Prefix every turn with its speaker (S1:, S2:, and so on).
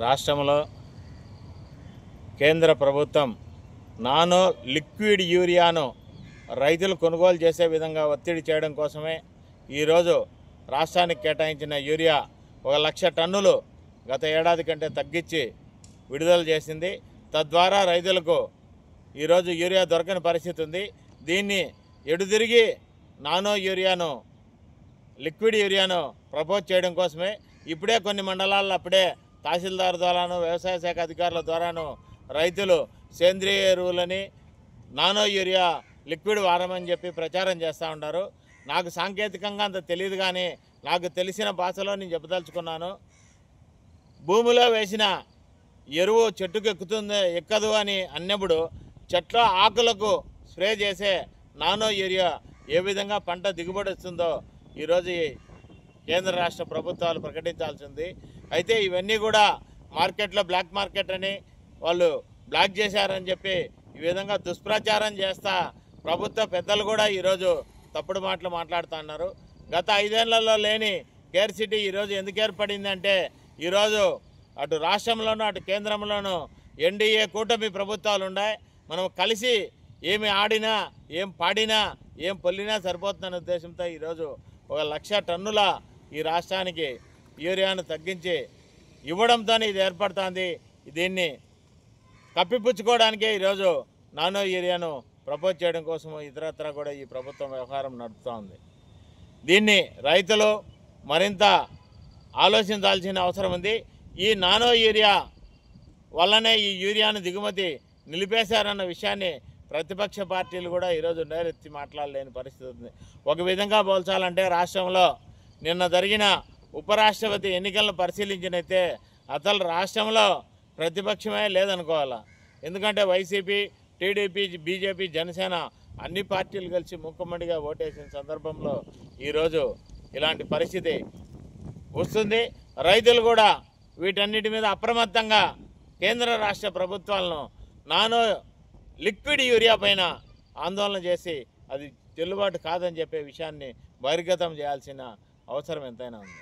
S1: రాష్ట్రంలో కేంద్ర ప్రభుత్వం నానో లిక్విడ్ యూరియాను రైతులు కొనుగోలు చేసే విధంగా ఒత్తిడి చేయడం కోసమే ఈరోజు రాష్ట్రానికి కేటాయించిన యూరియా 1,00,000 టన్నులు గత ఏడాది కంటే తగ్గించి విడుదల చేసింది. తద్వారా రైతులకు ఈరోజు యూరియా దొరకని పరిస్థితి ఉంది. దీన్ని ఎడుదిరిగి నానో యూరియాను లిక్విడ్ యూరియాను ప్రపోజ్ చేయడం కోసమే ఇప్పుడే కొన్ని మండలాల్లో అప్పుడే తహసీల్దార్ ద్వారాను వ్యవసాయ శాఖ అధికారుల ద్వారాను రైతులు సేంద్రియ ఎరువులని నానో యూరియా లిక్విడ్ వాడమని చెప్పి ప్రచారం చేస్తూ ఉంటారు. నాకు సాంకేతికంగా అంత తెలియదు, కానీ నాకు తెలిసిన భాషలో నేను చెప్పదలుచుకున్నాను. భూమిలో వేసిన ఎరువు చెట్టుకు ఎక్కదు అని అన్నప్పుడు చెట్ల ఆకులకు స్ప్రే చేసే నానో యూరియా ఏ విధంగా పంట దిగుబడి వస్తుందో ఈరోజు కేంద్ర రాష్ట్ర ప్రభుత్వాలు ప్రకటించాల్సింది. అయితే ఇవన్నీ కూడా మార్కెట్లో బ్లాక్ మార్కెట్ అని వాళ్ళు బ్లాక్ చేశారని చెప్పి ఈ విధంగా దుష్ప్రచారం చేస్తా ప్రభుత్వ పెద్దలు కూడా ఈరోజు తప్పుడు మాటలు మాట్లాడుతున్నారు. గత 5 ఏళ్లలో లేని కేర్ సిటీ ఈరోజు ఎందుకు ఏర్పడిందంటే ఈరోజు అటు రాష్ట్రంలోనూ అటు కేంద్రంలోనూ ఎన్డీఏ కూటమి ప్రభుత్వాలు ఉన్నాయి. మనం కలిసి ఏమి ఆడినా ఏం పాడినా ఏం పొల్లినా సరిపోతుందనే ఉద్దేశంతో ఈరోజు 1,00,000 టన్నుల ఈ రాష్ట్రానికి యూరియాను తగ్గించి ఇవ్వడంతో ఇది ఏర్పడుతుంది. దీన్ని కప్పిపుచ్చుకోవడానికే ఈరోజు నానో యూరియాను ప్రపోజ్ చేయడం కోసం ఇతరత్ర కూడా ఈ ప్రభుత్వం వ్యవహారం నడుపుతూ ఉంది. దీన్ని రైతులు మరింత ఆలోచించాల్సిన అవసరం ఉంది. ఈ నానో యూరియా వల్లనే ఈ యూరియాను దిగుమతి నిలిపేశారన్న విషయాన్ని ప్రతిపక్ష పార్టీలు కూడా ఈరోజు నేరెత్తి మాట్లాడలేని పరిస్థితి ఉంది. ఒక విధంగా పోల్చాలంటే రాష్ట్రంలో నిన్న జరిగిన ఉపరాష్ట్రపతి ఎన్నికలను పరిశీలించినైతే అసలు రాష్ట్రంలో ప్రతిపక్షమే లేదనుకోవాలా. ఎందుకంటే వైసీపీ, టీడీపీ, బీజేపీ, జనసేన అన్ని పార్టీలు కలిసి ముక్కమ్మడిగా ఓటేసిన సందర్భంలో ఈరోజు ఇలాంటి పరిస్థితి వస్తుంది. రైతులు కూడా వీటన్నిటి మీద అప్రమత్తంగా కేంద్ర రాష్ట్ర ప్రభుత్వాలను నానో లిక్విడ్ యూరియా పైన ఆందోళన చేసి అది చెల్లుబాటు కాదని చెప్పే విషయాన్ని బహిర్గతం చేయాల్సిన అవసరం ఎంతైనా ఉంది.